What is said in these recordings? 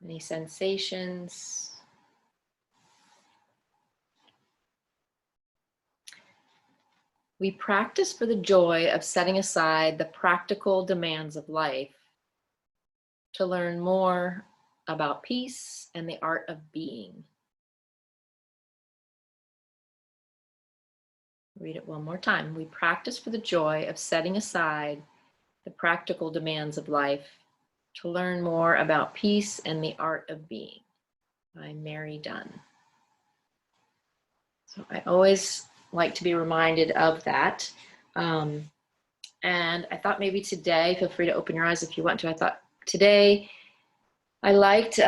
Any sensations? We practice for the joy of setting aside the practical demands of life to learn more about peace and the art of being. Read it one more time. We practice for the joy of setting aside the practical demands of life to learn more about peace and the art of being, by Mary Dunn. So I always like to be reminded of that. And I thought maybe today, feel free to open your eyes if you want to. I thought today I liked,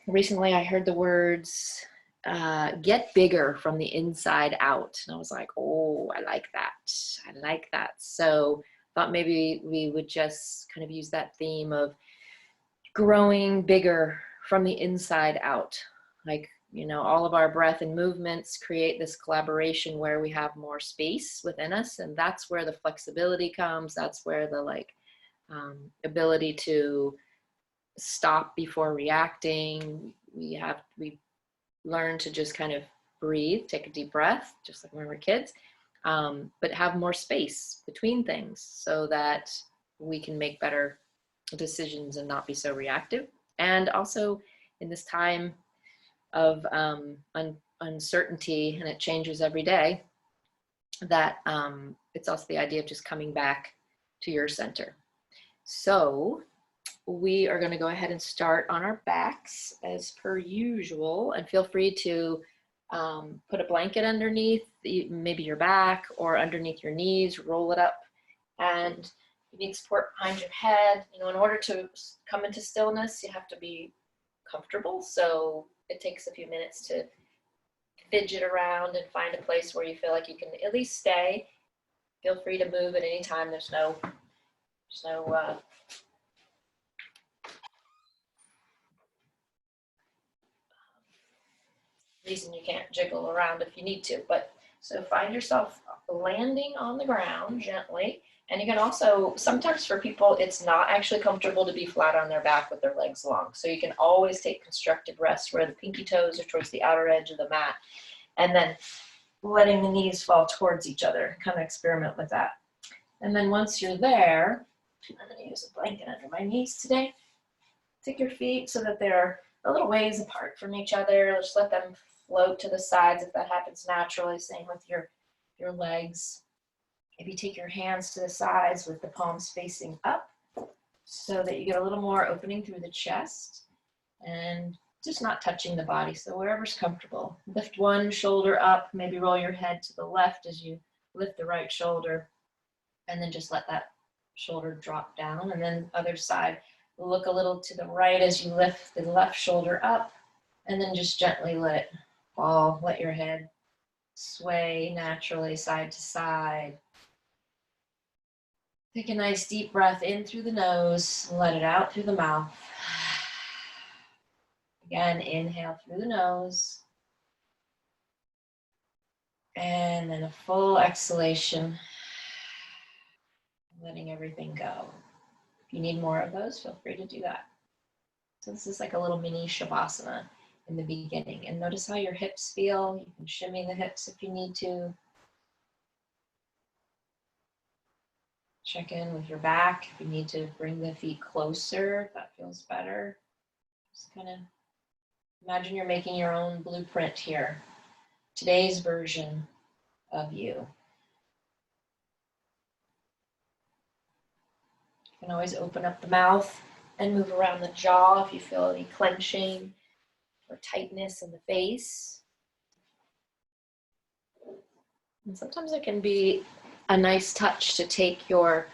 recently I heard the words, get bigger from the inside out. And I was like, oh, I like that. I like that. So I thought maybe we would just kind of use that theme of growing bigger from the inside out. Like, you know, all of our breath and movements create this collaboration where we have more space within us. And that's where the flexibility comes. That's where the ability to stop before reacting. We learn to just kind of breathe, take a deep breath, just like when we were kids, but have more space between things so that we can make better decisions and not be so reactive. And also in this time of uncertainty, and it changes every day, that it's also the idea of just coming back to your center. So we are going to go ahead and start on our backs as per usual, and feel free to put a blanket underneath maybe your back or underneath your knees, roll it up, and you need support behind your head. You know, in order to come into stillness, you have to be comfortable. So it takes a few minutes to fidget around and find a place where you feel like you can at least stay. Feel free to move at any time. There's no reason you can't jiggle around if you need to. But so find yourself landing on the ground gently. And you can also, sometimes for people, it's not actually comfortable to be flat on their back with their legs long. So you can always take constructive rest where the pinky toes are towards the outer edge of the mat. And then letting the knees fall towards each other. Kind of experiment with that. And then once you're there, I'm going to use a blanket under my knees today. Take your feet so that they're a little ways apart from each other. Just let them float to the sides if that happens naturally. Same with your legs. Maybe take your hands to the sides with the palms facing up so that you get a little more opening through the chest and just not touching the body. So wherever's comfortable. Lift one shoulder up, maybe roll your head to the left as you lift the right shoulder, and then just let that shoulder drop down. And then other side, look a little to the right as you lift the left shoulder up, and then just gently let it fall. Let your head sway naturally side to side. Take a nice deep breath in through the nose, let it out through the mouth. Again, inhale through the nose. And then a full exhalation, letting everything go. If you need more of those, feel free to do that. So this is like a little mini Shavasana in the beginning. And notice how your hips feel. You can shimmy the hips if you need to. Check in with your back. If you need to bring the feet closer, if that feels better. Just kind of imagine you're making your own blueprint here. Today's version of you. You can always open up the mouth and move around the jaw if you feel any clenching or tightness in the face. And sometimes it can be a nice touch to take your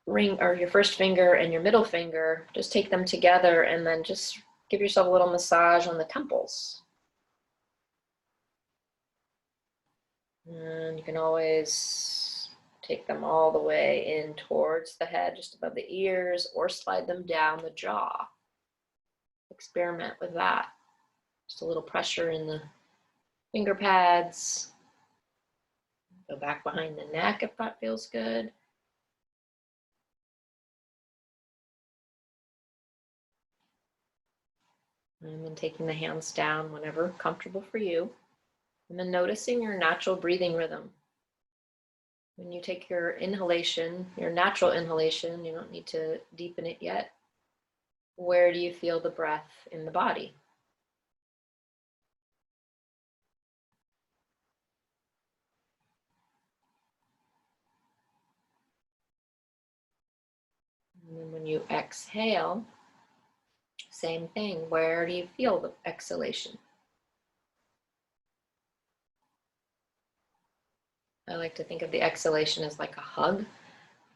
ring or your first finger and your middle finger, just take them together and then just give yourself a little massage on the temples. And you can always take them all the way in towards the head, just above the ears, or slide them down the jaw. Experiment with that. Just a little pressure in the finger pads. Go back behind the neck if that feels good. And then taking the hands down whenever comfortable for you. And then noticing your natural breathing rhythm. When you take your inhalation, your natural inhalation, you don't need to deepen it yet. Where do you feel the breath in the body? And then when you exhale, same thing. Where do you feel the exhalation? I like to think of the exhalation as like a hug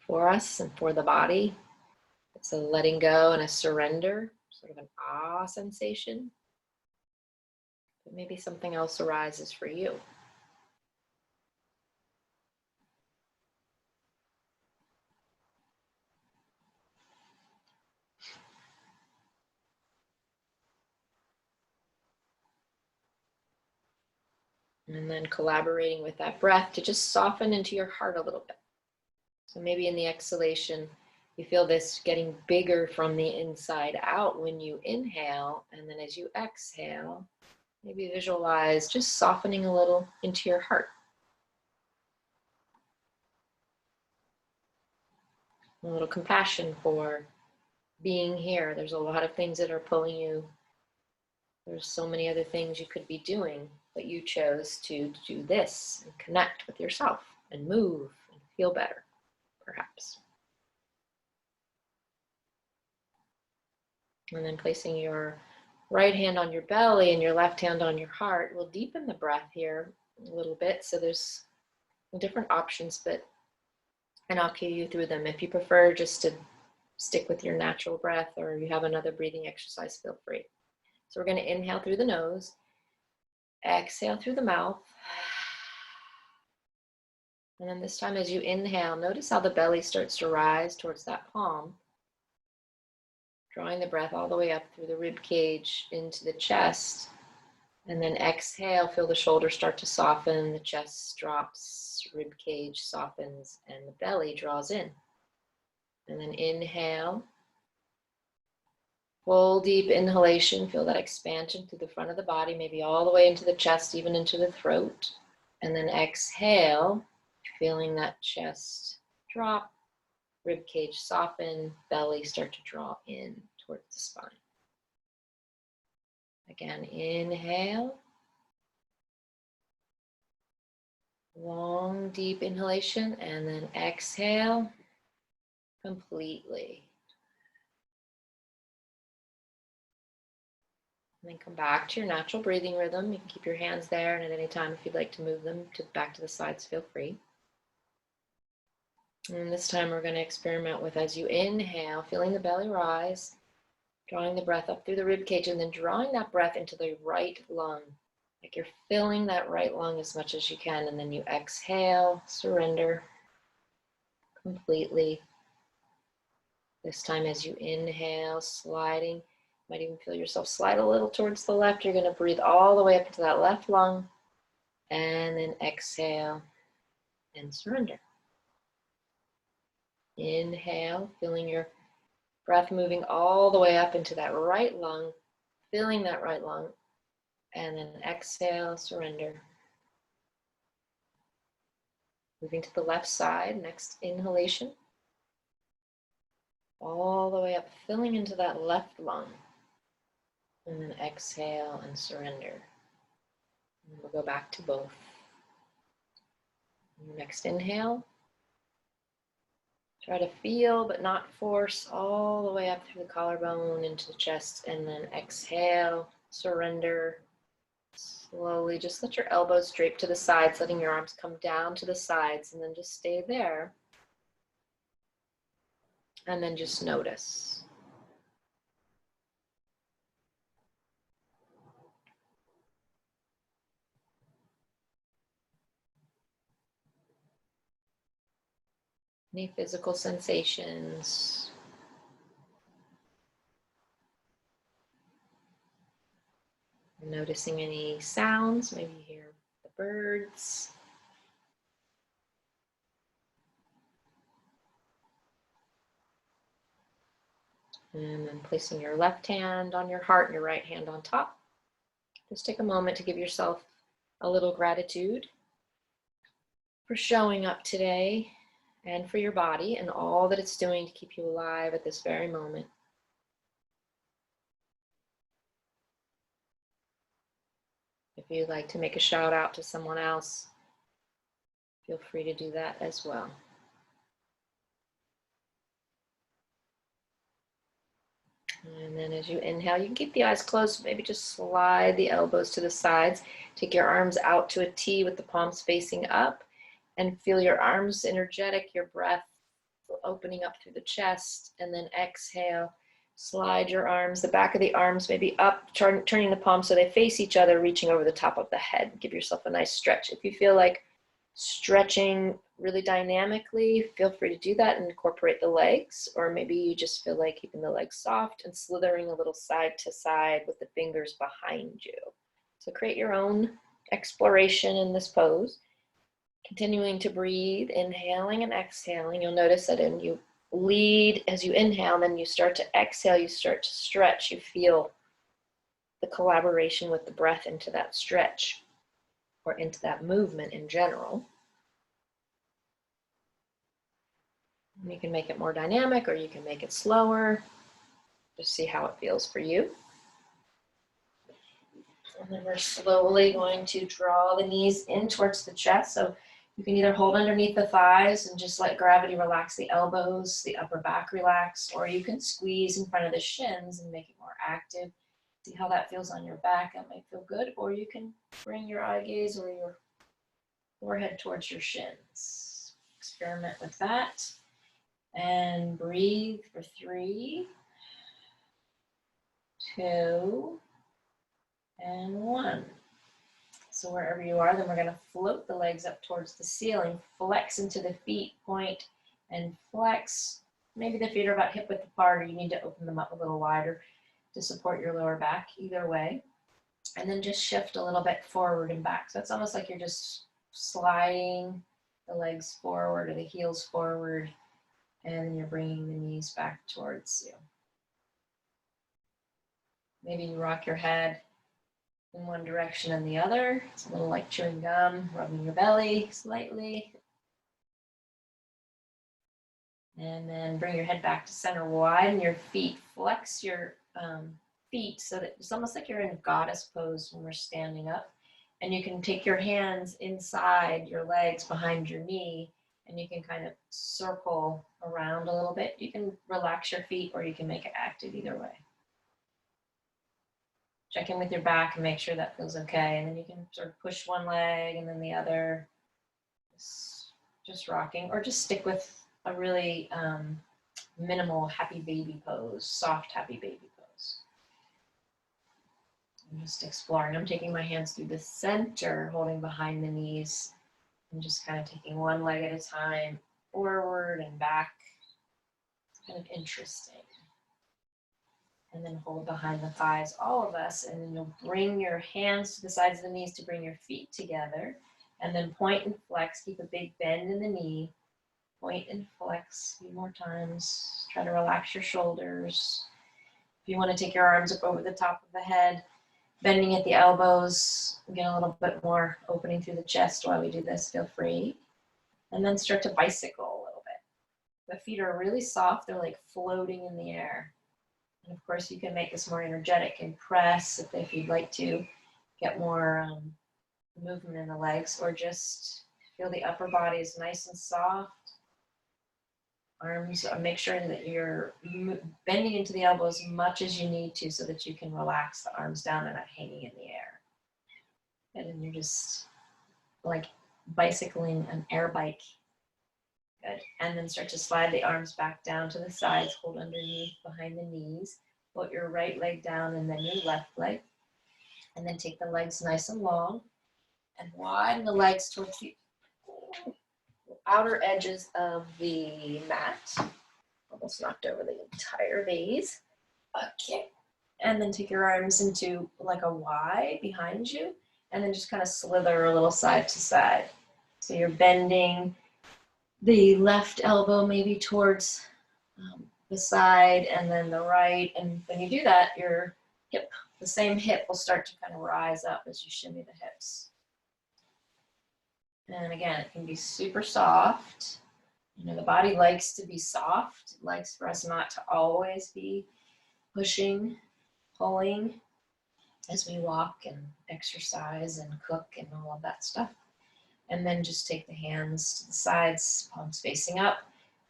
for us and for the body. It's a letting go and a surrender, sort of an ah sensation. But maybe something else arises for you. And then collaborating with that breath to just soften into your heart a little bit. So maybe in the exhalation, you feel this getting bigger from the inside out when you inhale. And then as you exhale, maybe visualize just softening a little into your heart. A little compassion for being here. There's a lot of things that are pulling you. There's so many other things you could be doing, but you chose to do this and connect with yourself and move and feel better, perhaps. And then placing your right hand on your belly and your left hand on your heart will deepen the breath here a little bit. So there's different options, and I'll cue you through them. If you prefer just to stick with your natural breath or you have another breathing exercise, feel free. So we're going to inhale through the nose, exhale through the mouth. And then this time as you inhale, notice how the belly starts to rise towards that palm, drawing the breath all the way up through the rib cage into the chest. And then exhale, feel the shoulders start to soften, the chest drops, rib cage softens, and the belly draws in. And then inhale, full deep inhalation, feel that expansion through the front of the body, maybe all the way into the chest, even into the throat. And then exhale, feeling that chest drop, rib cage soften, belly start to draw in towards the spine. Again, inhale. Long, deep inhalation, and then exhale completely. And then come back to your natural breathing rhythm. You can keep your hands there, and at any time, if you'd like to move them back to the sides, feel free. And this time, we're going to experiment with, as you inhale, feeling the belly rise, drawing the breath up through the rib cage, and then drawing that breath into the right lung. Like you're filling that right lung as much as you can, and then you exhale, surrender completely. This time as you inhale, sliding, you might even feel yourself slide a little towards the left. You're going to breathe all the way up into that left lung, and then exhale and surrender. Inhale, feeling your breath moving all the way up into that right lung, filling that right lung, and then exhale, surrender. Moving to the left side, next inhalation. All the way up, filling into that left lung. And then exhale and surrender. And we'll go back to both. Next inhale. Try to feel but not force all the way up through the collarbone into the chest, and then exhale, surrender. Slowly just let your elbows drape to the sides, letting your arms come down to the sides, and then just stay there. And then just notice. Any physical sensations? Noticing any sounds, maybe you hear the birds. And then placing your left hand on your heart and your right hand on top. Just take a moment to give yourself a little gratitude for showing up today and for your body and all that it's doing to keep you alive at this very moment. If you'd like to make a shout out to someone else, feel free to do that as well. And then as you inhale, you can keep the eyes closed, maybe just slide the elbows to the sides. Take your arms out to a T with the palms facing up and feel your arms energetic, your breath opening up through the chest, and then exhale. Slide your arms, the back of the arms maybe up, turning the palms so they face each other, reaching over the top of the head. Give yourself a nice stretch. If you feel like stretching really dynamically, feel free to do that and incorporate the legs, or maybe you just feel like keeping the legs soft and slithering a little side to side with the fingers behind you. So create your own exploration in this pose. Continuing to breathe, inhaling and exhaling. You'll notice that as you lead, as you inhale, and then you start to exhale, you start to stretch. You feel the collaboration with the breath into that stretch or into that movement in general. You can make it more dynamic or you can make it slower. Just see how it feels for you. And then we're slowly going to draw the knees in towards the chest. So you can either hold underneath the thighs and just let gravity relax the elbows, the upper back relax, or you can squeeze in front of the shins and make it more active. See how that feels on your back. That might feel good. Or you can bring your eye gaze or your forehead towards your shins. Experiment with that. And breathe for 3, 2, and 1. So wherever you are, then we're going to float the legs up towards the ceiling, flex into the feet, point and flex. Maybe the feet are about hip width apart, or you need to open them up a little wider to support your lower back, either way. And then just shift a little bit forward and back. So it's almost like you're just sliding the legs forward or the heels forward, and then you're bringing the knees back towards you. Maybe you rock your head in one direction and the other. It's a little like chewing gum, rubbing your belly slightly. And then bring your head back to center, widen your feet, flex your feet so that it's almost like you're in goddess pose when we're standing up. And you can take your hands inside your legs behind your knee, and you can kind of circle around a little bit. You can relax your feet or you can make it active, either way. Check in with your back and make sure that feels okay. And then you can sort of push one leg and then the other, just rocking, or just stick with a really minimal happy baby pose, soft happy baby pose. I'm just exploring. I'm taking my hands through the center, holding behind the knees, and just kind of taking one leg at a time, forward and back. It's kind of interesting. And then hold behind the thighs, all of us, and then you'll bring your hands to the sides of the knees to bring your feet together, and then point and flex. Keep a big bend in the knee. Point and flex a few more times. Try to relax your shoulders. If you want to take your arms up over the top of the head, bending at the elbows, get a little bit more opening through the chest while we do this, feel free. And then start to bicycle a little bit. The feet are really soft. They're like floating in the air. And of course, you can make this more energetic and press if you'd like to get more movement in the legs, or just feel the upper body is nice and soft. Arms, make sure that you're bending into the elbow as much as you need to so that you can relax the arms down and not hanging in the air. And then you're just like bicycling an air bike. Good. And then start to slide the arms back down to the sides, hold underneath behind the knees, put your right leg down and then your left leg. And then take the legs nice and long and widen the legs towards the outer edges of the mat. Almost knocked over the entire vase. Okay. And then take your arms into like a Y behind you, and then just kind of slither a little side to side. So you're bending the left elbow maybe towards the side and then the right. And when you do that, your hip, the same hip will start to kind of rise up as you shimmy the hips. And again, it can be super soft. You know, the body likes to be soft. It likes for us not to always be pushing, pulling as we walk and exercise and cook and all of that stuff. And then just take the hands to the sides, palms facing up.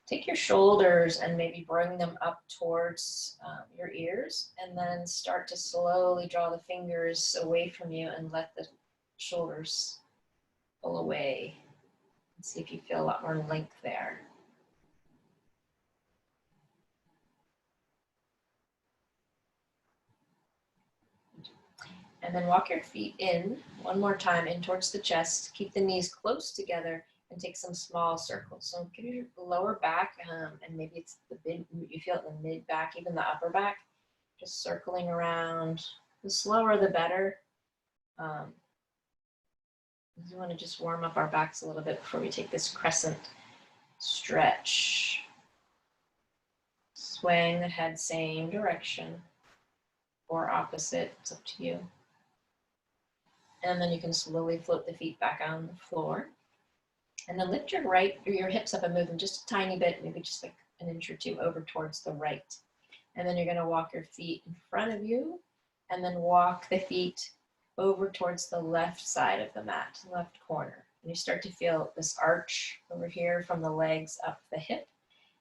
Take your shoulders and maybe bring them up towards your ears, and then start to slowly draw the fingers away from you and let the shoulders pull away. And see if you feel a lot more length there. And then walk your feet in one more time, in towards the chest. Keep the knees close together and take some small circles. So give your lower back, and maybe it's the mid, you feel it in the mid back, even the upper back, just circling around. The slower, the better. We want to just warm up our backs a little bit before we take this crescent stretch. Swaying the head same direction or opposite, it's up to you. And then you can slowly float the feet back on the floor. And then lift your your hips up and move them just a tiny bit, maybe just like an inch or two over towards the right. And then you're going to walk your feet in front of you, and then walk the feet over towards the left side of the mat, left corner. And you start to feel this arch over here from the legs up the hip.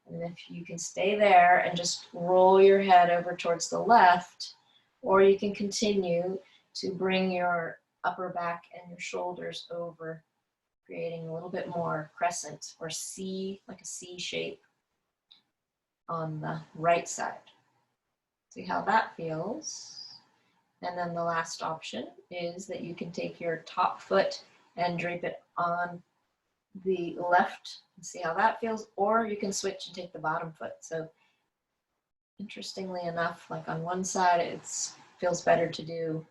And if you can stay there and just roll your head over towards the left, or you can continue to bring your upper back and your shoulders over, creating a little bit more crescent or C, like a C shape on the right side. See how that feels. And then the last option is that you can take your top foot and drape it on the left and see how that feels, or you can switch and take the bottom foot. So interestingly enough, like on one side it feels better to do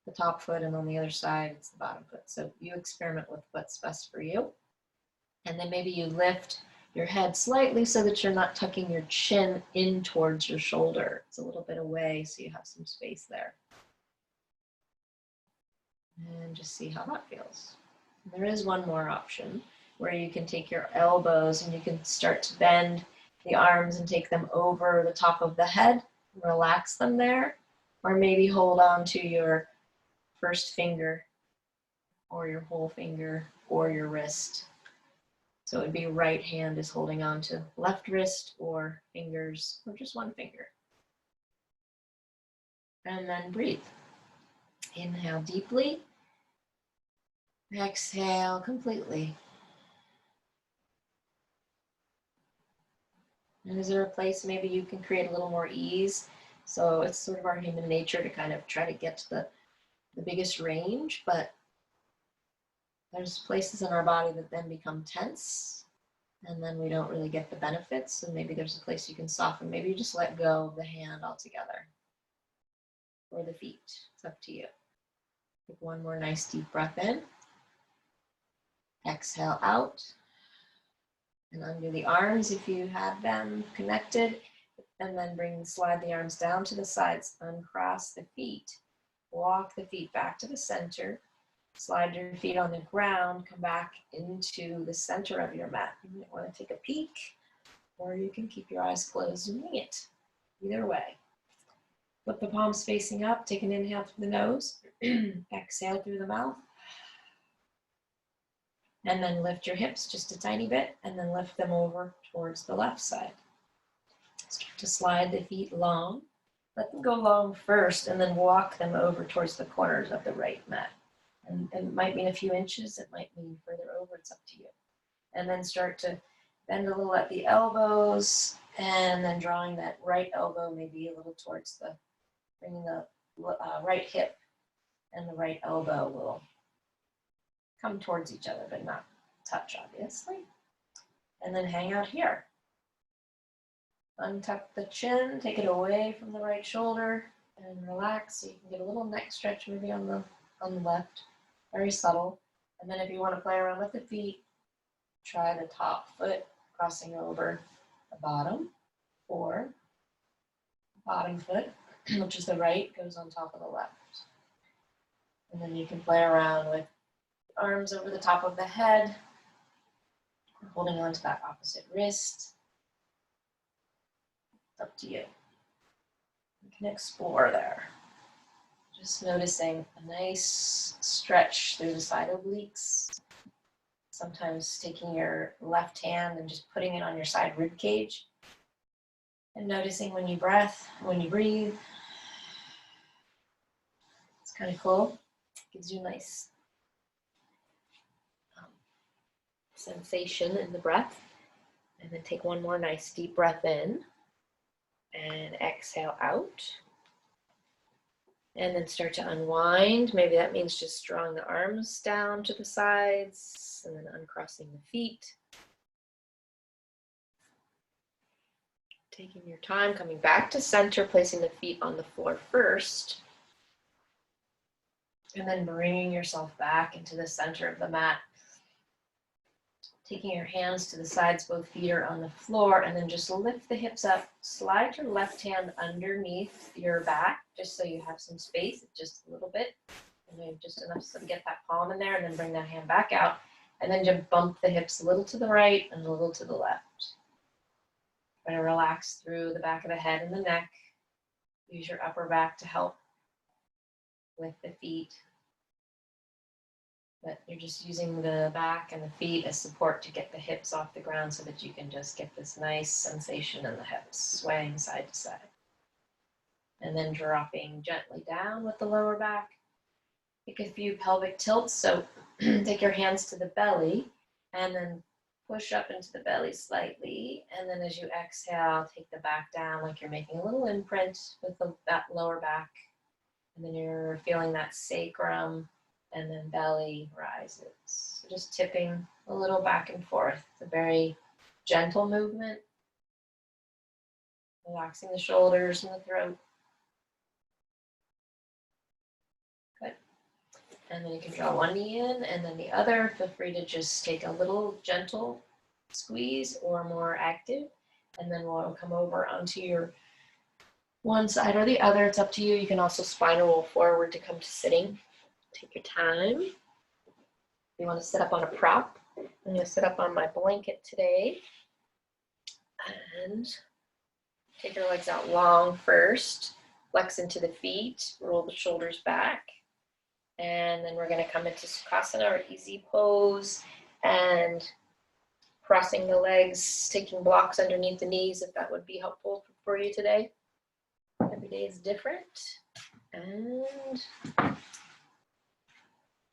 the top foot, and on the other side it's the bottom foot. So you experiment with what's best for you. And then maybe you lift your head slightly so that you're not tucking your chin in towards your shoulder. It's a little bit away so you have some space there. And just see how that feels. There is one more option where you can take your elbows and you can start to bend the arms and take them over the top of the head, relax them there, or maybe hold on to your first finger or your whole finger or your wrist. So it would be right hand is holding on to left wrist or fingers or just one finger. And then breathe. Inhale deeply. Exhale completely. And is there a place maybe you can create a little more ease? So it's sort of our human nature to kind of try to get to the biggest range, but there's places in our body that then become tense, and then we don't really get the benefits. And maybe there's a place you can soften. Maybe you just let go of the hand altogether, or the feet. It's up to you. Take one more nice deep breath in. Exhale out. And undo the arms if you have them connected. And then slide the arms down to the sides. Uncross the feet. Walk the feet back to the center. Slide your feet on the ground. Come back into the center of your mat. You might want to take a peek, or you can keep your eyes closed and wing it. Either way. Flip the palms facing up. Take an inhale through the nose. Exhale through the mouth. And then lift your hips just a tiny bit, and then lift them over towards the left side. Start to slide the feet long. Let them go long first, and then walk them over towards the corners of the right mat. And it might mean a few inches, it might mean further over, it's up to you. And then start to bend a little at the elbows, and then drawing that right elbow maybe a little towards bringing the right hip and the right elbow will come towards each other, but not touch, obviously. And then hang out here. Untuck the chin, take it away from the right shoulder, and relax so you can get a little neck stretch maybe on the left. Very subtle. And then if you want to play around with the feet, try the top foot crossing over the bottom. or bottom foot, which is the right, goes on top of the left. And then you can play around with arms over the top of the head, holding on to that opposite wrist. It's up to you. You can explore there. Just noticing a nice stretch through the side obliques. Sometimes taking your left hand and just putting it on your side rib cage. And noticing when you breathe. It's kind of cool. Gives you a nice sensation in the breath. And then take one more nice deep breath in and exhale out. And then start to unwind. Maybe that means just drawing the arms down to the sides and then uncrossing the feet. Taking your time, coming back to center, placing the feet on the floor first. And then bringing yourself back into the center of the mat. Taking your hands to the sides, both feet are on the floor, and then just lift the hips up. Slide your left hand underneath your back, just so you have some space, just a little bit. And just enough so to get that palm in there, and then bring that hand back out. And then just bump the hips a little to the right and a little to the left. Try to relax through the back of the head and the neck. Use your upper back to help with the feet. But you're just using the back and the feet as support to get the hips off the ground so that you can just get this nice sensation in the hips, swaying side to side. And then dropping gently down with the lower back. Take a few pelvic tilts. So take your hands to the belly and then push up into the belly slightly. And then as you exhale, take the back down like you're making a little imprint with that lower back. And then you're feeling that sacrum. And then belly rises. So just tipping a little back and forth. It's a very gentle movement. Relaxing the shoulders and the throat. Good. And then you can draw one knee in and then the other. Feel free to just take a little gentle squeeze or more active. And then we'll come over onto your one side or the other. It's up to you. You can also spine roll forward to come to sitting. Take your time. If you want to sit up on a prop, I'm going to sit up on my blanket today. And take your legs out long first. Flex into the feet. Roll the shoulders back. And then we're going to come into Sukhasana or easy pose. And crossing the legs, taking blocks underneath the knees if that would be helpful for you today. Every day is different. And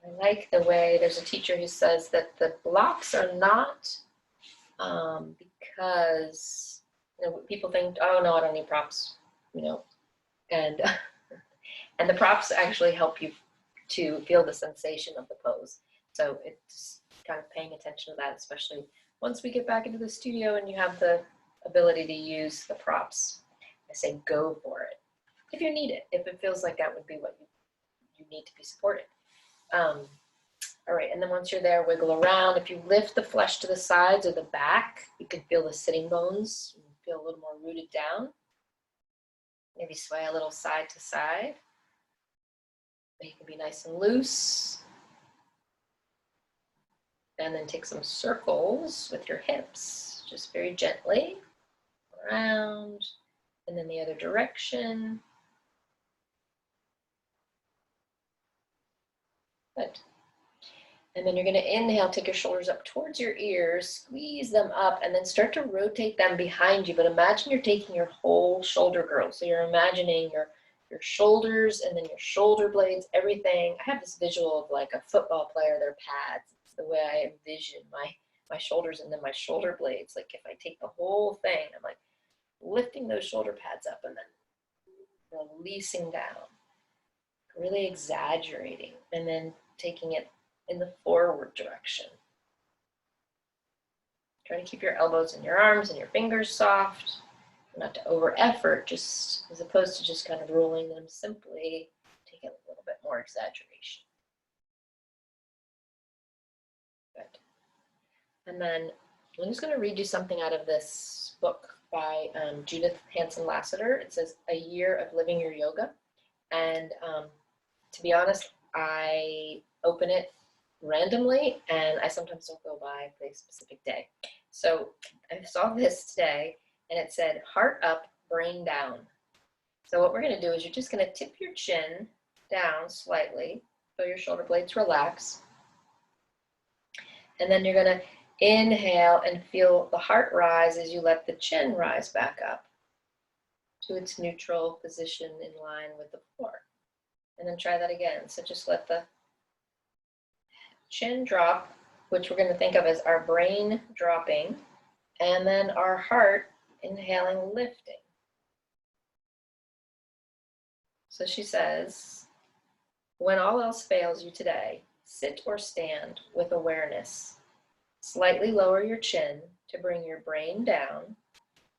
I like the way there's a teacher who says that the blocks are not because people think, oh no, I don't need props, and and the props actually help you to feel the sensation of the pose. So it's kind of paying attention to that, especially once we get back into the studio and you have the ability to use the props. I say go for it if you need it, if it feels like that would be what you need to be supported. All right, and then once you're there, wiggle around. If you lift the flesh to the sides or the back, you can feel the sitting bones, feel a little more rooted down. Maybe sway a little side to side. But you can be nice and loose. And then take some circles with your hips, just very gently around, and then the other direction. Good. And then you're going to inhale, take your shoulders up towards your ears, squeeze them up, and then start to rotate them behind you. But imagine you're taking your whole shoulder girdle. So you're imagining your shoulders and then your shoulder blades, everything. I have this visual of like a football player, their pads. It's the way I envision my shoulders and then my shoulder blades. Like if I take the whole thing, I'm like lifting those shoulder pads up and then releasing down, really exaggerating, and then taking it in the forward direction. Try to keep your elbows and your arms and your fingers soft, not to over effort, just as opposed to just kind of rolling them simply, take it a little bit more exaggeration. Good. And then I'm just going to read you something out of this book by Judith Hanson Lassiter. It says, A Year of Living Your Yoga. And to be honest, I open it randomly and I sometimes don't go by a specific day. So I saw this today and it said, heart up, brain down. So what we're going to do is you're just going to tip your chin down slightly so your shoulder blades relax. And then you're going to inhale and feel the heart rise as you let the chin rise back up to its neutral position in line with the floor. And then try that again. So just let the chin drop, which we're going to think of as our brain dropping, and then our heart inhaling, lifting. So she says, when all else fails you today, sit or stand with awareness. Slightly lower your chin to bring your brain down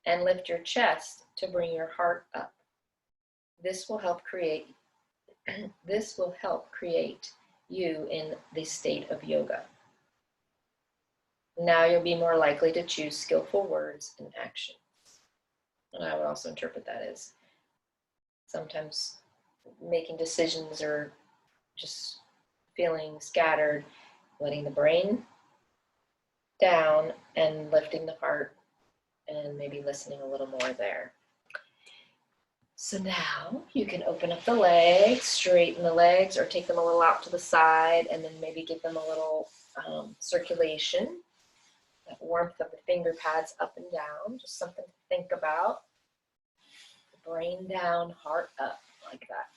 and lift your chest to bring your heart up. This will help create you in the state of yoga. Now you'll be more likely to choose skillful words and actions. And I would also interpret that as sometimes making decisions or just feeling scattered, letting the brain down and lifting the heart and maybe listening a little more there. So now you can open up the legs, straighten the legs, or take them a little out to the side and then maybe give them a little circulation. That warmth of the finger pads up and down, just something to think about. Brain down, heart up, like that.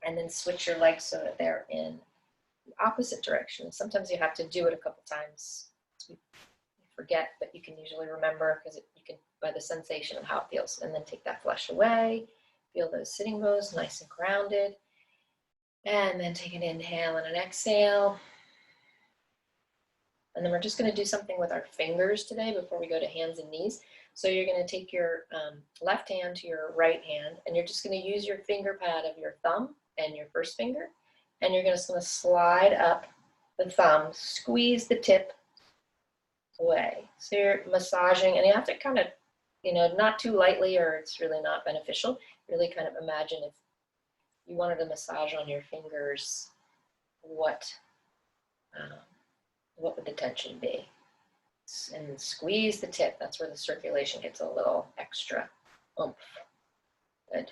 And then switch your legs so that they're in the opposite direction. Sometimes you have to do it a couple times. You forget, but you can usually remember because you can by the sensation of how it feels. And then take that flesh away. Feel those sitting bones nice and grounded. And then take an inhale and an exhale. And then we're just going to do something with our fingers today before we go to hands and knees. So you're going to take your left hand to your right hand, and you're just going to use your finger pad of your thumb and your first finger, and you're just going to slide up the thumb, squeeze the tip away. So you're massaging, and you have to kind of, not too lightly or it's really not beneficial. Really kind of imagine if you wanted to massage on your fingers, what would the tension be? And squeeze the tip. That's where the circulation gets a little extra oomph. Good.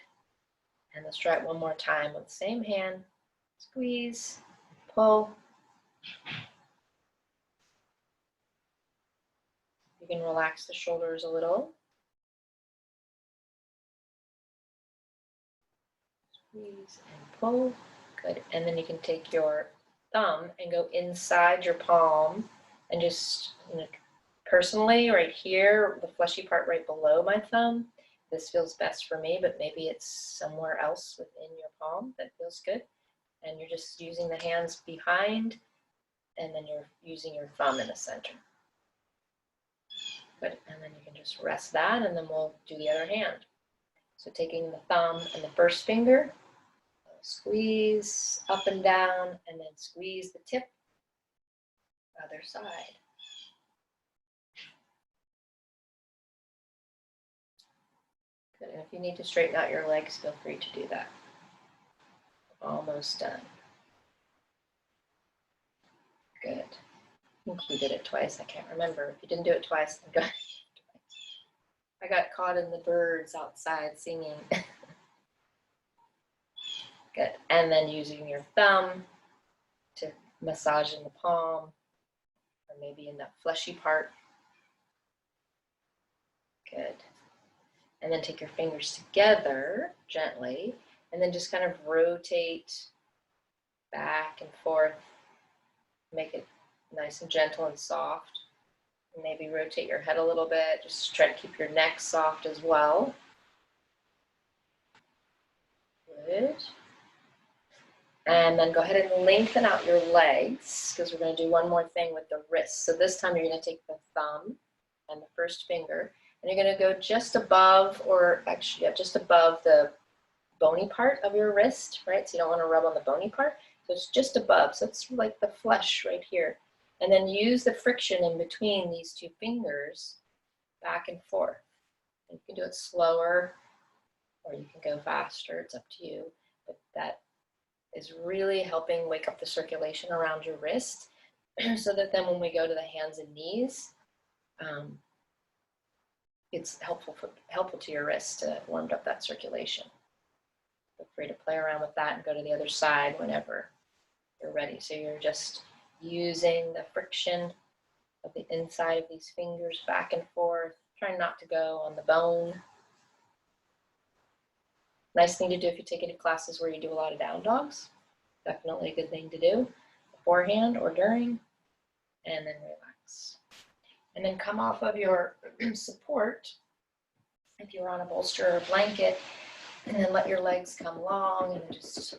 And let's try it one more time with the same hand. Squeeze, pull. You can relax the shoulders a little. Squeeze and pull. Good. And then you can take your thumb and go inside your palm and just, personally right here, the fleshy part right below my thumb, this feels best for me, but maybe it's somewhere else within your palm that feels good. And you're just using the hands behind, and then you're using your thumb in the center. Good, and then you can just rest that, and then we'll do the other hand. So taking the thumb and the first finger, squeeze up and down, and then squeeze the tip, other side. Good, and if you need to straighten out your legs, feel free to do that. Almost done. Good. I think we did it twice. I can't remember. If you didn't do it twice, then go. I got caught in the birds outside singing. Good. And then using your thumb to massage in the palm, or maybe in that fleshy part. Good. And then take your fingers together gently, and then just kind of rotate back and forth. Make it nice and gentle and soft. And maybe rotate your head a little bit. Just try to keep your neck soft as well. Good. And then go ahead and lengthen out your legs, because we're going to do one more thing with the wrists. So this time you're going to take the thumb and the first finger, and you're going to go just above, or actually, yeah, just above the bony part of your wrist, right? So you don't want to rub on the bony part. So it's just above. So it's like the flesh right here. And then use the friction in between these two fingers back and forth. And you can do it slower or you can go faster, it's up to you. But that is really helping wake up the circulation around your wrist so that then when we go to the hands and knees, it's helpful to your wrist to have warmed up that circulation. Feel free to play around with that and go to the other side whenever you're ready. So you're just using the friction of the inside of these fingers back and forth, trying not to go on the bone. Nice thing to do if you take any classes where you do a lot of down dogs. Definitely a good thing to do beforehand or during, and then relax. And then come off of your support, if you're on a bolster or a blanket, and then let your legs come long, and just,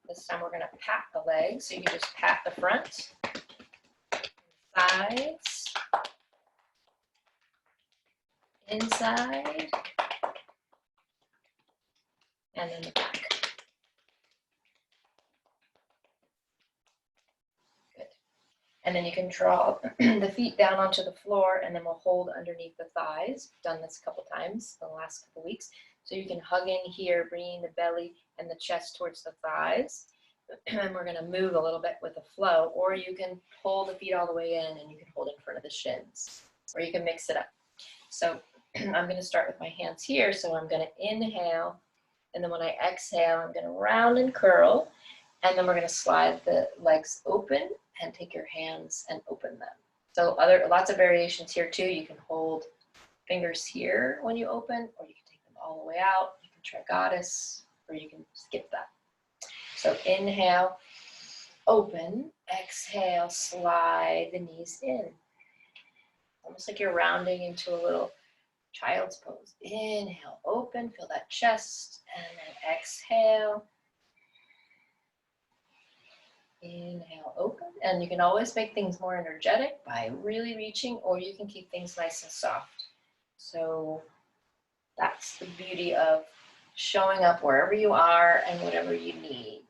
this time we're gonna pat the legs. So you can just pat the front, sides, inside, and then the back. Good. And then you can draw the feet down onto the floor, and then we'll hold underneath the thighs. We've done this a couple times in the last couple weeks. So you can hug in here, bringing the belly and the chest towards the thighs. And we're gonna move a little bit with the flow, or you can pull the feet all the way in and you can hold in front of the shins, or you can mix it up. So I'm gonna start with my hands here. So I'm gonna inhale, and then when I exhale, I'm gonna round and curl, and then we're gonna slide the legs open and take your hands and open them. So lots of variations here too. You can hold fingers here when you open, or you can take them all the way out. You can try goddess, or you can skip that. So inhale, open, exhale, slide the knees in. Almost like you're rounding into a little child's pose. Inhale, open, feel that chest, and then exhale. Inhale, open, and you can always make things more energetic by really reaching, or you can keep things nice and soft. So that's the beauty of showing up wherever you are and whatever you need.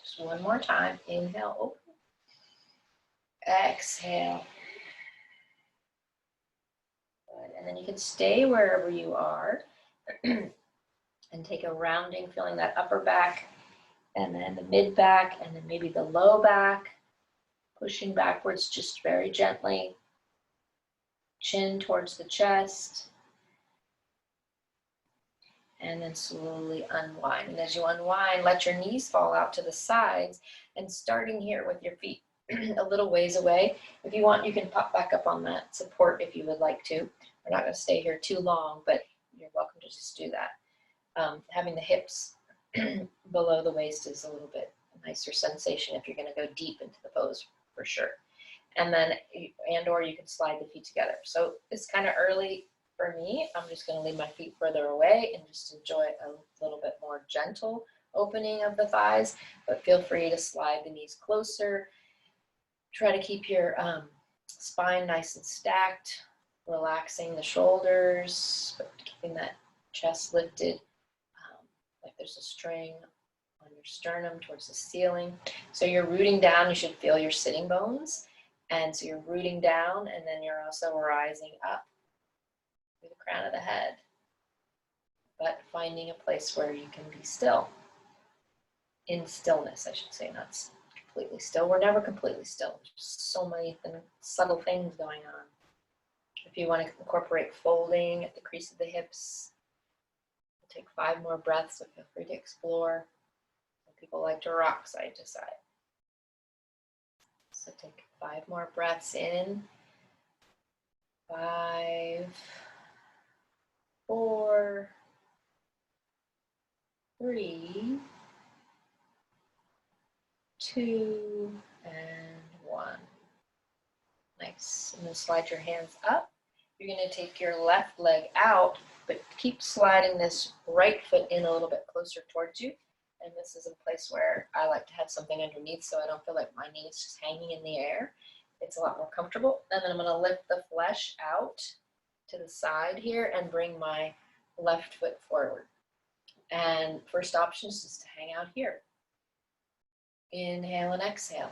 Just one more time. Inhale, open. Exhale. Good. And then you can stay wherever you are and take a rounding, feeling that upper back, and then the mid back, and then maybe the low back, pushing backwards just very gently. Chin towards the chest. And then slowly unwind. And as you unwind, let your knees fall out to the sides, and starting here with your feet a little ways away. If you want, you can pop back up on that support if you would like to. We're not going to stay here too long, but you're welcome to just do that. Having the hips below the waist is a little bit nicer sensation if you're going to go deep into the pose, for sure. And then, or you can slide the feet together. So it's kind of early for me. I'm just going to leave my feet further away and just enjoy a little bit more gentle opening of the thighs, but feel free to slide the knees closer. Try to keep your spine nice and stacked, relaxing the shoulders, but keeping that chest lifted, like there's a string on your sternum towards the ceiling. So you're rooting down, you should feel your sitting bones. And so you're rooting down, and then you're also rising up through the crown of the head, but finding a place where you can be still. In stillness, I should say, not completely still. We're never completely still. There's so many subtle things going on. If you want to incorporate folding at the crease of the hips, we'll take 5 more breaths, so feel free to explore. Some people like to rock side to side. So take 5 more breaths in. 5, 4, 3, 2, and 1. Nice. And then slide your hands up. You're going to take your left leg out, but keep sliding this right foot in a little bit closer towards you. And this is a place where I like to have something underneath so I don't feel like my knee is just hanging in the air. It's a lot more comfortable. And then I'm going to lift the flesh out to the side here and bring my left foot forward. And first option is just to hang out here. Inhale and exhale.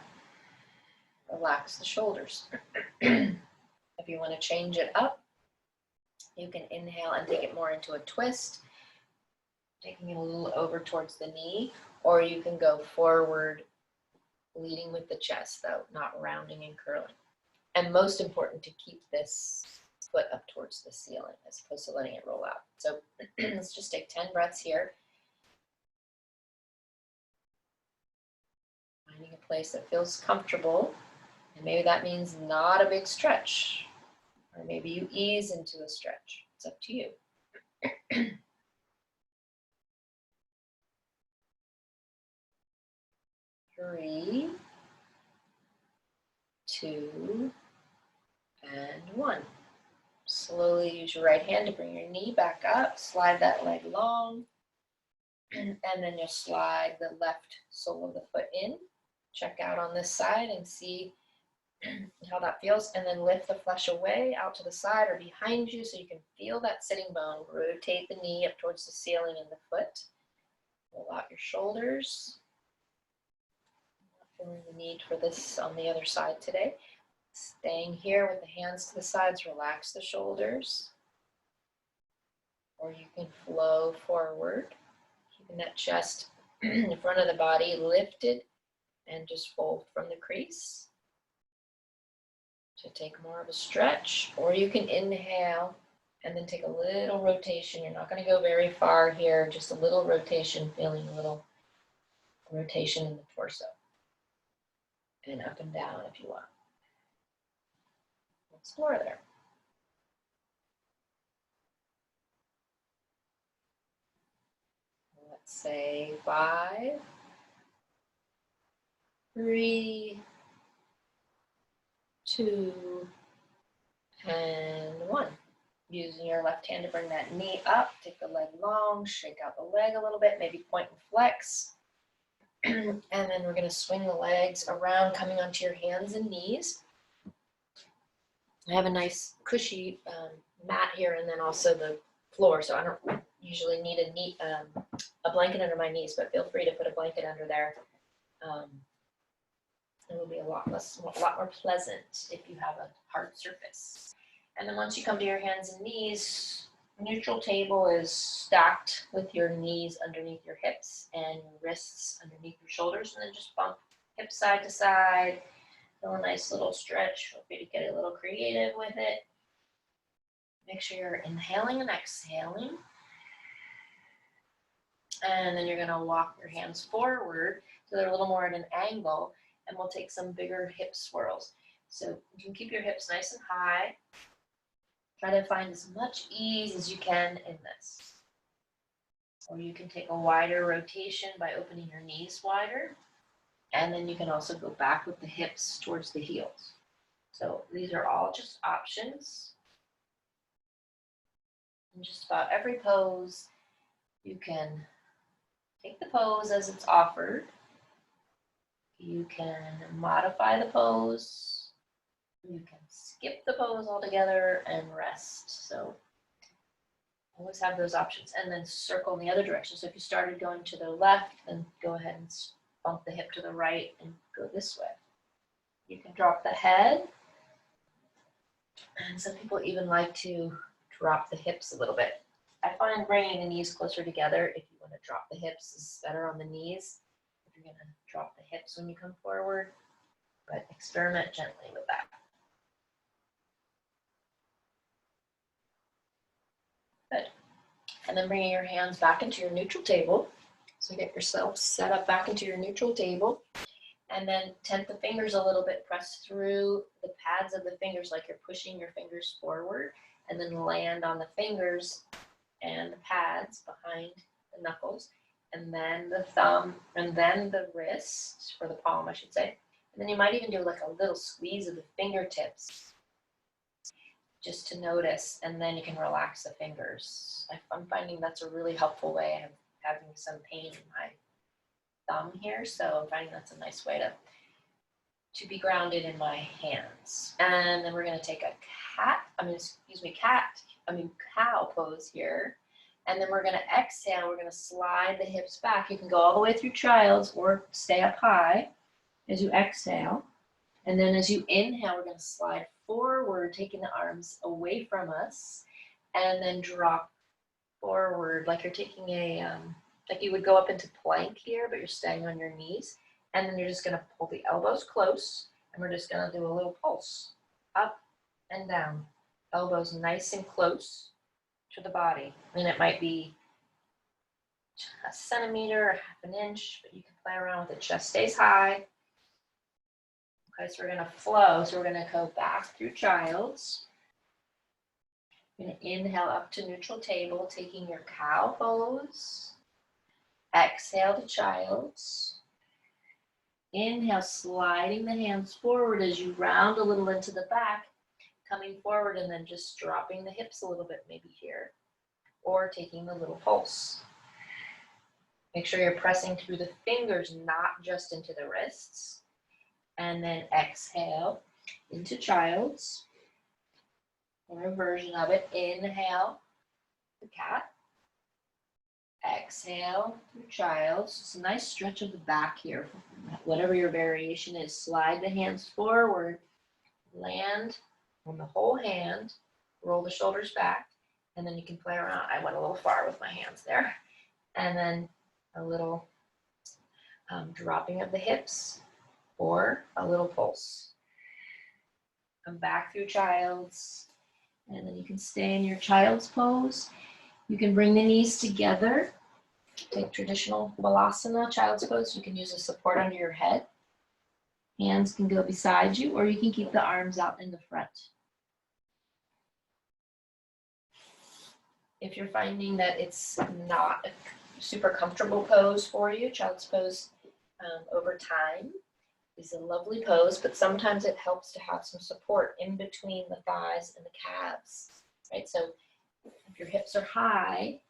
Relax the shoulders. If you want to change it up, You can inhale and take it more into a twist, taking it a little over towards the knee, or you can go forward, leading with the chest though, not rounding and curling. And most important, to keep this foot up towards the ceiling as opposed to letting it roll out. So let's just take 10 breaths here. Finding a place that feels comfortable. And maybe that means not a big stretch. Or maybe you ease into a stretch. It's up to you. 3, 2, and 1. Slowly use your right hand to bring your knee back up. Slide that leg long. And then you'll slide the left sole of the foot in. Check out on this side and see how that feels. And then lift the flesh away out to the side or behind you so you can feel that sitting bone. Rotate the knee up towards the ceiling and the foot. Roll out your shoulders. Not feeling the need for this on the other side today. Staying here with the hands to the sides, relax the shoulders. Or you can flow forward, keeping that chest in front of the body lifted and just fold from the crease. To take more of a stretch, or you can inhale and then take a little rotation. You're not going to go very far here, just a little rotation, feeling a little rotation in the torso. And up and down if you want. Explore there. Let's say 5, 3, 2, and 1. Using your left hand to bring that knee up, take the leg long, shake out the leg a little bit, maybe point and flex. And then we're going to swing the legs around, coming onto your hands and knees. I have a nice cushy mat here and then also the floor, so I don't usually need a blanket under my knees, but feel free to put a blanket under there. It will be a lot more pleasant if you have a hard surface. And then once you come to your hands and knees, neutral table is stacked with your knees underneath your hips and your wrists underneath your shoulders, and then just bump hips side to side. Feel a nice little stretch. Feel free to get a little creative with it. Make sure you're inhaling and exhaling. And then you're going to walk your hands forward so they're a little more at an angle, and we'll take some bigger hip swirls. So you can keep your hips nice and high. Try to find as much ease as you can in this. Or you can take a wider rotation by opening your knees wider. And then you can also go back with the hips towards the heels. So these are all just options. In just about every pose, you can take the pose as it's offered. You can modify the pose. You can skip the pose altogether and rest. So always have those options. And then circle in the other direction. So if you started going to the left, then go ahead and bump the hip to the right and go this way. You can drop the head. And some people even like to drop the hips a little bit. I find bringing the knees closer together, if you want to drop the hips, is better on the knees. If you're going to drop the hips when you come forward, but experiment gently with that. Good. And then bringing your hands back into your neutral table. So get yourself set up back into your neutral table. And then tent the fingers a little bit, press through the pads of the fingers like you're pushing your fingers forward, and then land on the fingers and the pads behind the knuckles, and then the thumb, and then the wrist, or the palm, I should say. And then you might even do like a little squeeze of the fingertips just to notice, and then you can relax the fingers. I'm finding that's a really helpful way. I'm having some pain in my thumb here, so I'm finding that's a nice way to be grounded in my hands. And then we're going to take a cow pose here. And then we're going to exhale. We're going to slide the hips back. You can go all the way through child's or stay up high as you exhale. And then as you inhale, we're going to slide forward, taking the arms away from us. and then drop forward like you're taking a, like you would go up into plank here, but you're staying on your knees. And then you're just gonna pull the elbows close, and we're just gonna do a little pulse, up and down. Elbows nice and close to the body. And it might be a centimeter, a half an inch, but you can play around with it. Chest stays high. Okay, so we're gonna flow. So we're gonna go back through child's. You're gonna inhale up to neutral table, taking your cow pose. Exhale to child's. Inhale, sliding the hands forward as you round a little into the back, coming forward and then just dropping the hips a little bit, maybe here, or taking the little pulse. Make sure you're pressing through the fingers, not just into the wrists. And then exhale into child's, or a version of it. Inhale, the cat. Exhale through child's. It's a nice stretch of the back here. Whatever your variation is, slide the hands forward, land on the whole hand, roll the shoulders back, and then you can play around. I went a little far with my hands there. And then a little dropping of the hips, or a little pulse. Come back through child's, and then you can stay in your child's pose. You can bring the knees together. Take traditional Balasana, child's pose. You can use a support under your head. Hands can go beside you, or you can keep the arms out in the front. If you're finding that it's not a super comfortable pose for you, child's pose over time is a lovely pose, but sometimes it helps to have some support in between the thighs and the calves, right? So if your hips are high,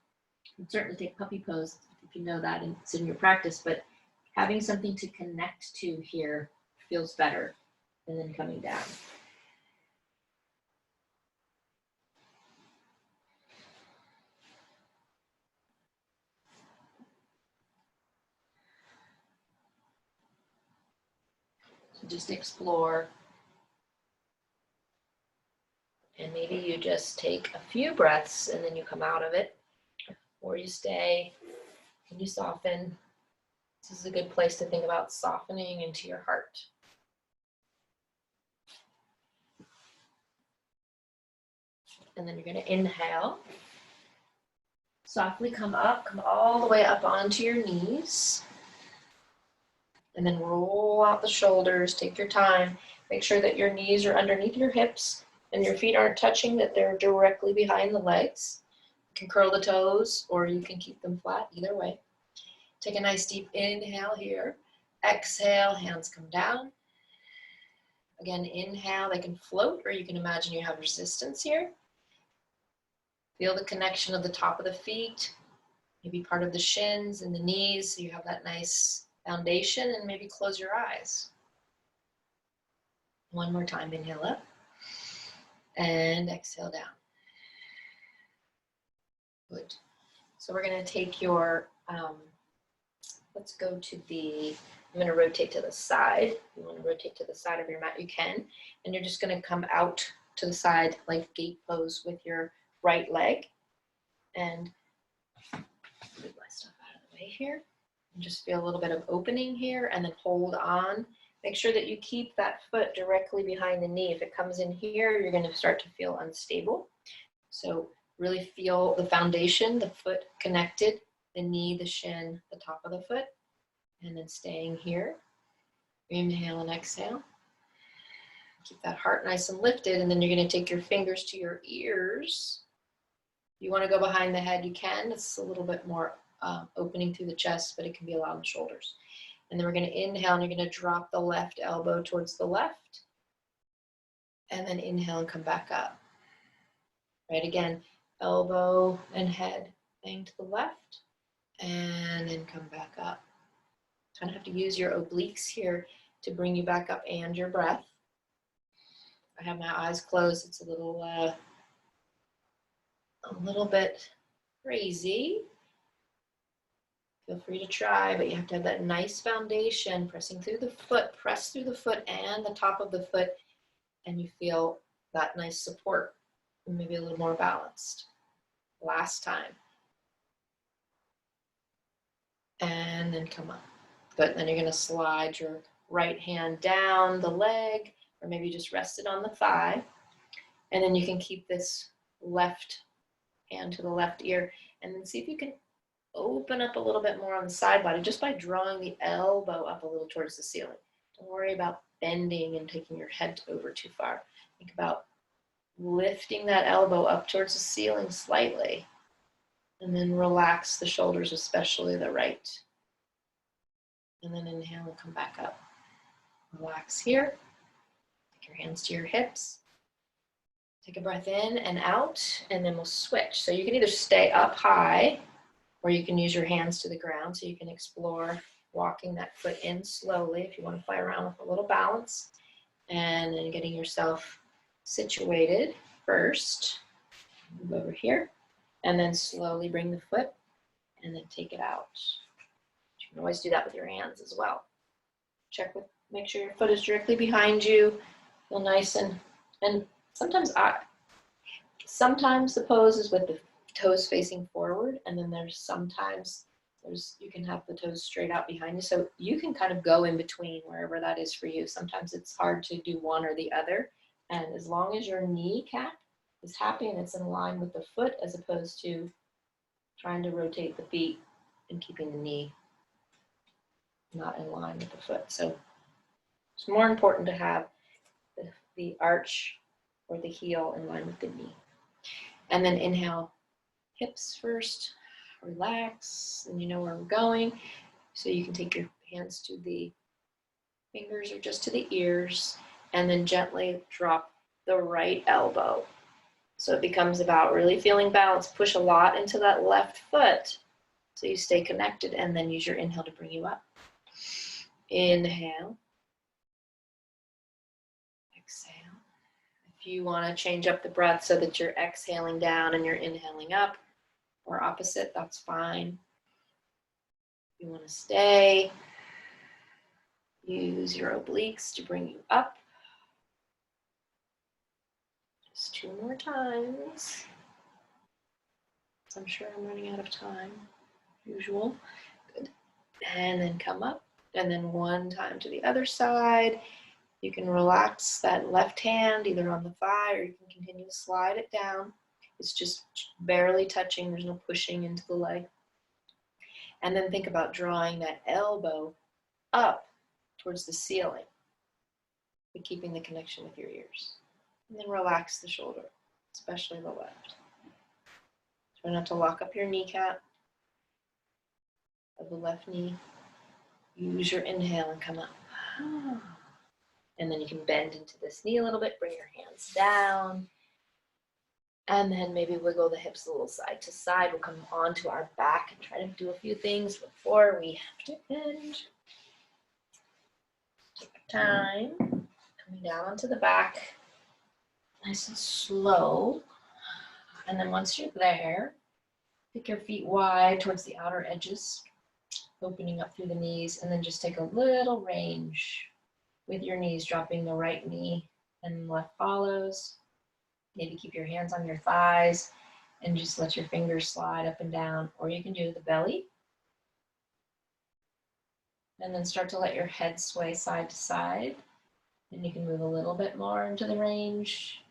you can certainly take puppy pose if you know that and it's in your practice, but having something to connect to here feels better than then coming down. So just explore. And maybe you just take a few breaths and then you come out of it, or you stay and you soften. This is a good place to think about softening into your heart. And then you're going to inhale. Softly come up, come all the way up onto your knees. And then roll out the shoulders, take your time. Make sure that your knees are underneath your hips and your feet aren't touching, that they're directly behind the legs. You can curl the toes or you can keep them flat, either way. Take a nice deep inhale here. Exhale, hands come down. Again, inhale, they can float, or you can imagine you have resistance here. Feel the connection of the top of the feet, maybe part of the shins and the knees, so you have that nice foundation, and maybe close your eyes. One more time, inhale up and exhale down. Good. So we're going to take your, let's go to the, I'm going to rotate to the side. If you want to rotate to the side of your mat, you can. And you're just going to come out to the side like gate pose with your right leg. And move my stuff out of the way here. And just feel a little bit of opening here, and then hold on. Make sure that you keep that foot directly behind the knee. If it comes in here, you're going to start to feel unstable. So really feel the foundation, the foot connected, the knee, the shin, the top of the foot, and then staying here. Inhale and exhale. Keep that heart nice and lifted, and then you're going to take your fingers to your ears. If you want to go behind the head, you can. It's a little bit more opening through the chest, but it can be a lot on the shoulders. And then we're going to inhale, and you're going to drop the left elbow towards the left. And then inhale and come back up. Right, again, elbow and head bang to the left. And then come back up. Kind of have to use your obliques here to bring you back up and your breath. I have my eyes closed. It's a little bit crazy. Feel free to try, but you have to have that nice foundation, pressing through the foot, press through the foot and the top of the foot, and you feel that nice support, and maybe a little more balanced. Last time. And then come up. Good, then you're gonna slide your right hand down the leg, or maybe just rest it on the thigh. And then you can keep this left hand to the left ear, and then see if you can open up a little bit more on the side body just by drawing the elbow up a little towards the ceiling. Don't worry about bending and taking your head over too far. Think about lifting that elbow up towards the ceiling slightly, and then relax the shoulders, especially the right. And then inhale and come back up. Relax here. Take your hands to your hips. Take a breath in and out, and then we'll switch. So you can either stay up high, or you can use your hands to the ground, so you can explore walking that foot in slowly if you want to play around with a little balance. And then getting yourself situated first. Move over here, and then slowly bring the foot, and then take it out. You can always do that with your hands as well. Make sure your foot is directly behind you. Feel nice and sometimes the pose is with the toes facing forward, and then you can have the toes straight out behind you. So you can kind of go in between wherever that is for you. Sometimes it's hard to do one or the other. And as long as your kneecap is happy and it's in line with the foot, as opposed to trying to rotate the feet and keeping the knee not in line with the foot. So it's more important to have the arch or the heel in line with the knee. And then inhale, hips first, relax, and you know where we're going. So you can take your hands to the fingers or just to the ears, and then gently drop the right elbow. So it becomes about really feeling balance. Push a lot into that left foot so you stay connected, and then use your inhale to bring you up. Inhale. Exhale. If you want to change up the breath so that you're exhaling down and you're inhaling up, or opposite, that's fine. If you want to stay, use your obliques to bring you up. Just 2 more times. I'm sure I'm running out of time, usual. Good. And then come up, and then 1 time to the other side. You can relax that left hand either on the thigh, or you can continue to slide it down. It's just barely touching, there's no pushing into the leg. And then think about drawing that elbow up towards the ceiling, but keeping the connection with your ears. And then relax the shoulder, especially the left. Try not to lock up your kneecap of the left knee. Use your inhale and come up. And then you can bend into this knee a little bit, bring your hands down. And then maybe wiggle the hips a little side to side. We'll come onto our back and try to do a few things before we have to end. Take your time, coming down onto the back, nice and slow. And then once you're there, take your feet wide towards the outer edges, opening up through the knees, and then just take a little range with your knees, dropping the right knee and left follows. Maybe keep your hands on your thighs and just let your fingers slide up and down, or you can do the belly. And then start to let your head sway side to side. And you can move a little bit more into the range.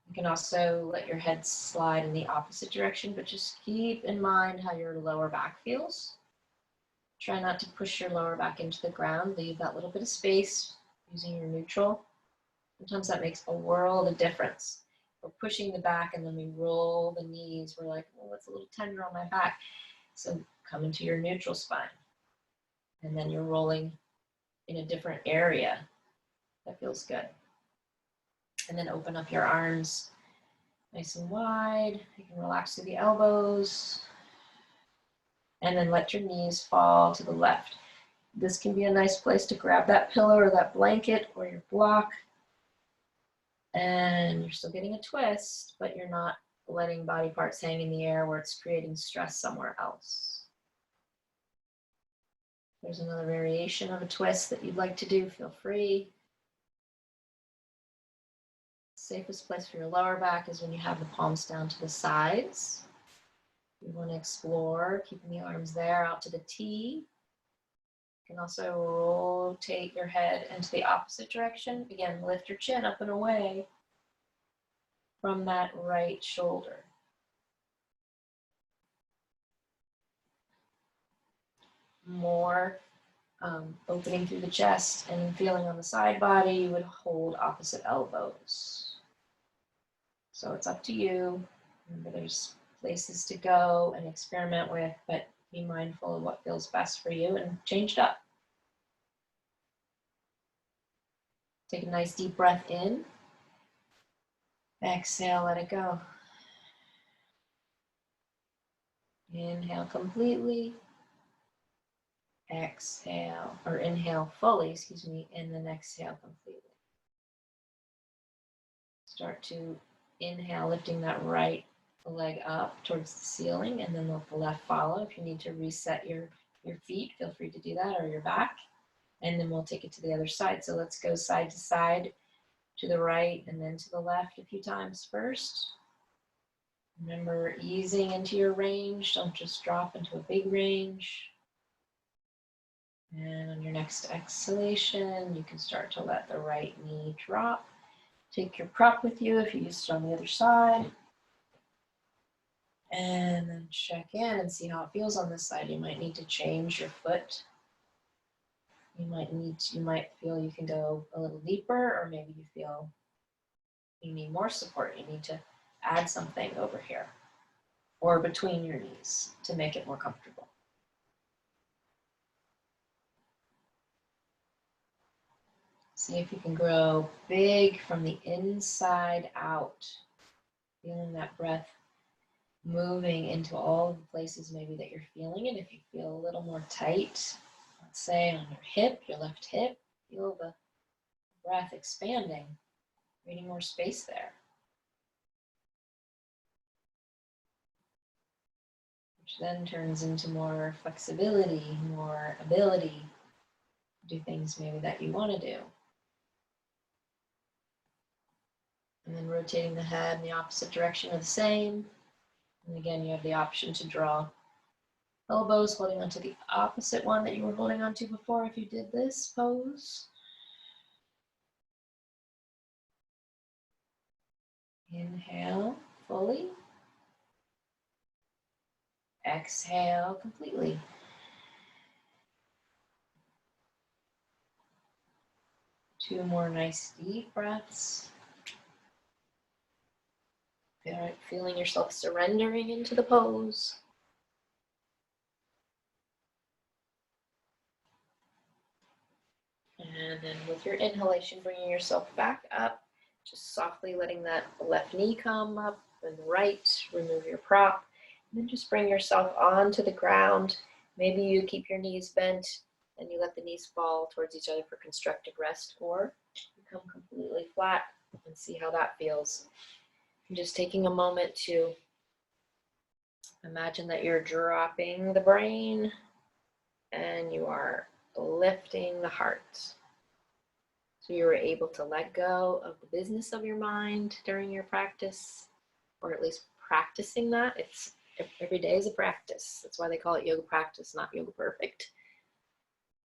You can also let your head slide in the opposite direction, but just keep in mind how your lower back feels. Try not to push your lower back into the ground. Leave that little bit of space using your neutral. Sometimes that makes a world of difference. We're pushing the back and then we roll the knees. We're like, oh, it's a little tender on my back. So come into your neutral spine. And then you're rolling in a different area. That feels good. And then open up your arms nice and wide. You can relax through the elbows. And then let your knees fall to the left. This can be a nice place to grab that pillow or that blanket or your block. And you're still getting a twist, but you're not letting body parts hang in the air where it's creating stress somewhere else. If there's another variation of a twist that you'd like to do, feel free. Safest place for your lower back is when you have the palms down to the sides. You want to explore, keeping the arms there out to the T. You can also rotate your head into the opposite direction. Again, lift your chin up and away from that right shoulder. More opening through the chest and feeling on the side body, you would hold opposite elbows. So it's up to you. Remember, there's places to go and experiment with, but be mindful of what feels best for you and change it up. Take a nice deep breath in. Exhale, let it go. Inhale completely. Exhale, or inhale fully, excuse me, and then exhale completely. Start to inhale, lifting that right leg up towards the ceiling, and then let the left follow. If you need to reset your feet, feel free to do that, or your back. And then we'll take it to the other side. So let's go side to side, to the right, and then to the left a few times first. Remember, easing into your range. Don't just drop into a big range. And on your next exhalation, you can start to let the right knee drop. Take your prop with you if you used it on the other side. And then check in and see how it feels on this side. You might need to change your foot. You might feel you can go a little deeper, or maybe you feel you need more support. You need to add something over here or between your knees to make it more comfortable. See if you can grow big from the inside out, feeling that breath moving into all the places maybe that you're feeling it. If you feel a little more tight, let's say on your hip, your left hip, feel the breath expanding, creating more space there. Which then turns into more flexibility, more ability to do things maybe that you want to do. And then rotating the head in the opposite direction of the same. And again, you have the option to draw elbows, holding onto the opposite one that you were holding onto before if you did this pose. Inhale fully. Exhale completely. Two more nice deep breaths. Feeling yourself surrendering into the pose. And then with your inhalation, bringing yourself back up, just softly letting that left knee come up and the right, remove your prop, and then just bring yourself onto the ground. Maybe you keep your knees bent and you let the knees fall towards each other for constructed rest, or you come completely flat and see how that feels. And just taking a moment to imagine that you're dropping the brain and you are lifting the heart. So you were able to let go of the business of your mind during your practice, or at least practicing that. Every day is a practice. That's why they call it yoga practice, not yoga perfect.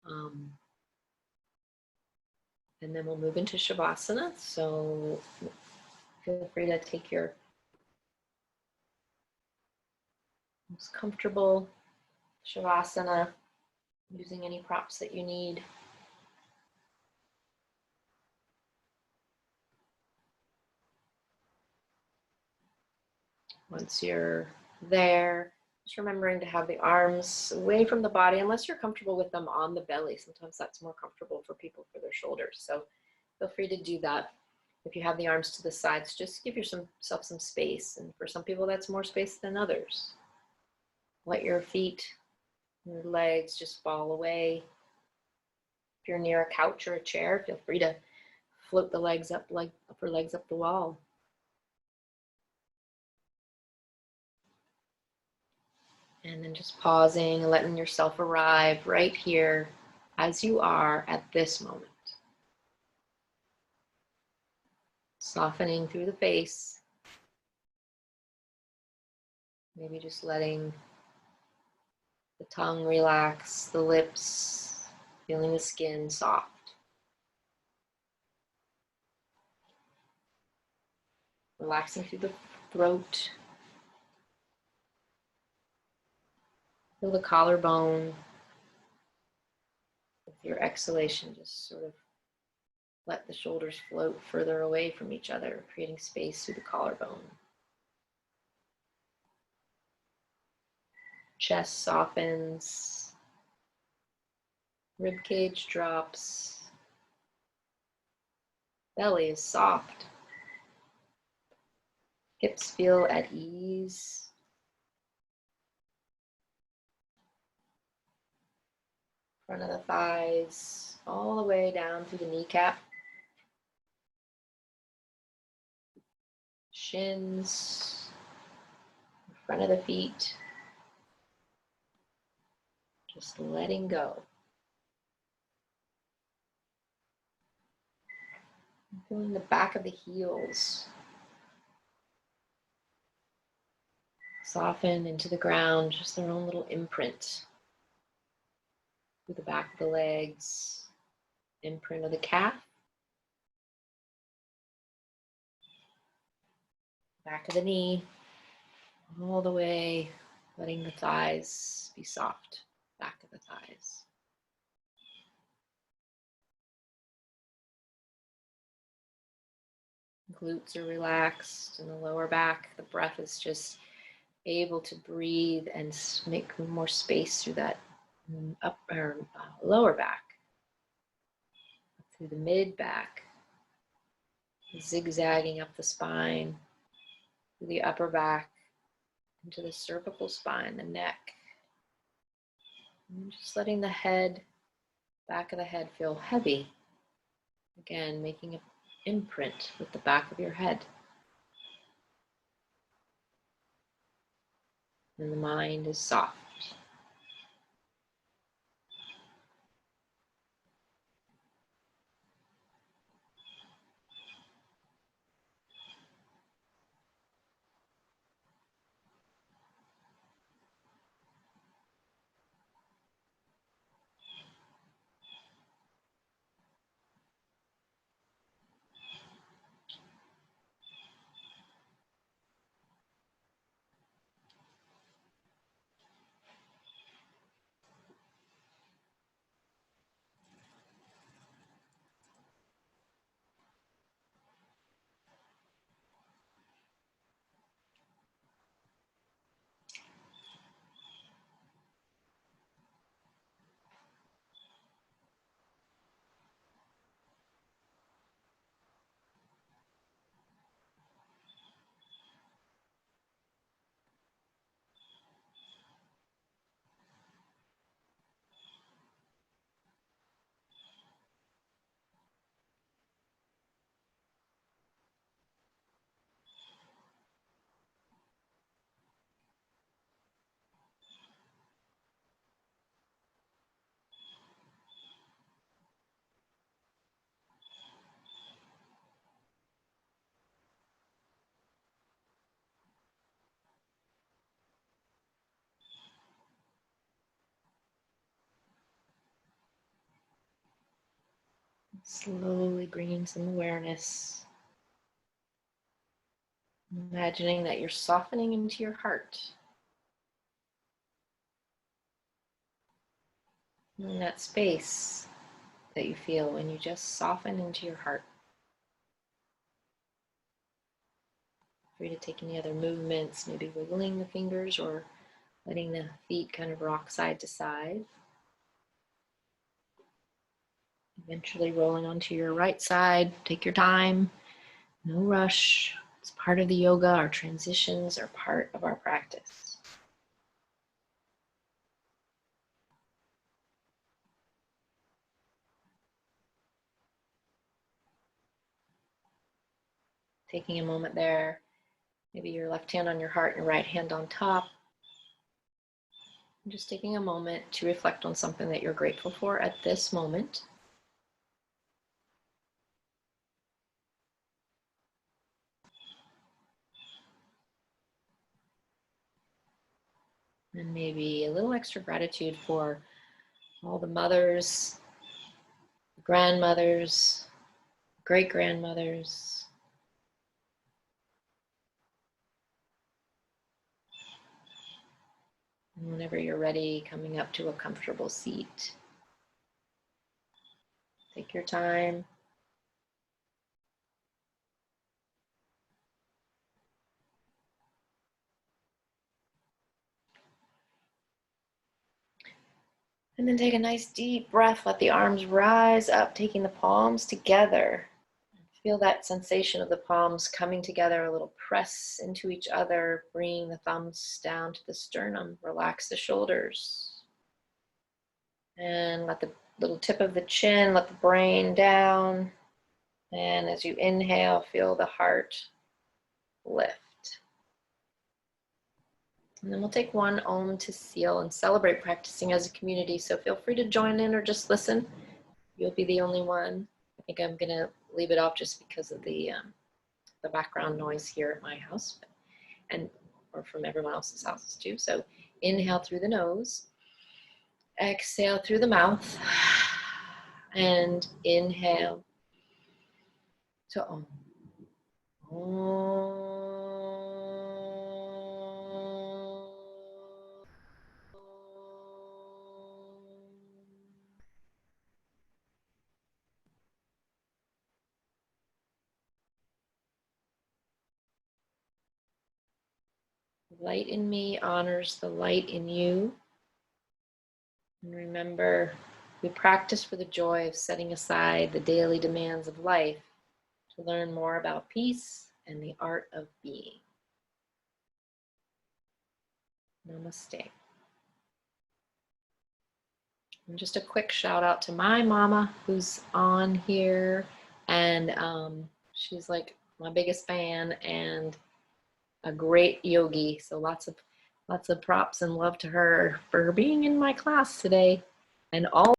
And then we'll move into Shavasana. So feel free to take your most comfortable Shavasana, using any props that you need. Once you're there, just remembering to have the arms away from the body, unless you're comfortable with them on the belly. Sometimes that's more comfortable for people for their shoulders. So feel free to do that. If you have the arms to the sides, just give yourself some space. And for some people, that's more space than others. Let your feet and your legs just fall away. If you're near a couch or a chair, feel free to float the legs up, upper legs up the wall. And then just pausing and letting yourself arrive right here as you are at this moment. Softening through the face. Maybe just letting the tongue relax, the lips, feeling the skin soft. Relaxing through the throat. Feel the collarbone. With your exhalation, just sort of let the shoulders float further away from each other, creating space through the collarbone. Chest softens. Rib cage drops. Belly is soft. Hips feel at ease. Front of the thighs, all the way down through the kneecap. Shins, front of the feet. Just letting go. Feeling the back of the heels soften into the ground, just their own little imprint. Through the back of the legs, imprint of the calf. Back of the knee, all the way, letting the thighs be soft. Back of the thighs. Glutes are relaxed in the lower back. The breath is just able to breathe and make more space through that lower back, through the mid back, zigzagging up the spine, through the upper back, into the cervical spine, the neck. And just letting the head, back of the head feel heavy. Again, making an imprint with the back of your head. And the mind is soft. Slowly bringing some awareness. Imagining that you're softening into your heart. In that space that you feel when you just soften into your heart. Free to take any other movements, maybe wiggling the fingers or letting the feet kind of rock side to side. Eventually rolling onto your right side. Take your time, no rush. It's part of the yoga. Our transitions are part of our practice. Taking a moment there, maybe your left hand on your heart, your right hand on top. And just taking a moment to reflect on something that you're grateful for at this moment. And maybe a little extra gratitude for all the mothers, grandmothers, great-grandmothers. And whenever you're ready, coming up to a comfortable seat. Take your time. And then take a nice deep breath. Let the arms rise up, taking the palms together. Feel that sensation of the palms coming together, a little press into each other, bringing the thumbs down to the sternum. Relax the shoulders. And let the little tip of the chin, let the brain down. And as you inhale, feel the heart lift. And then we'll take one Om to seal and celebrate practicing as a community. So feel free to join in or just listen. You'll be the only one. I think I'm gonna leave it off just because of the background noise here at my house, or from everyone else's houses too. So inhale through the nose, exhale through the mouth, and inhale to Om. Om. Light in me honors the light in you. And remember, we practice for the joy of setting aside the daily demands of life to learn more about peace and the art of being. Namaste. And just a quick shout out to my mama who's on here, and she's like my biggest fan and a great yogi. So lots of props and love to her for being in my class today, and all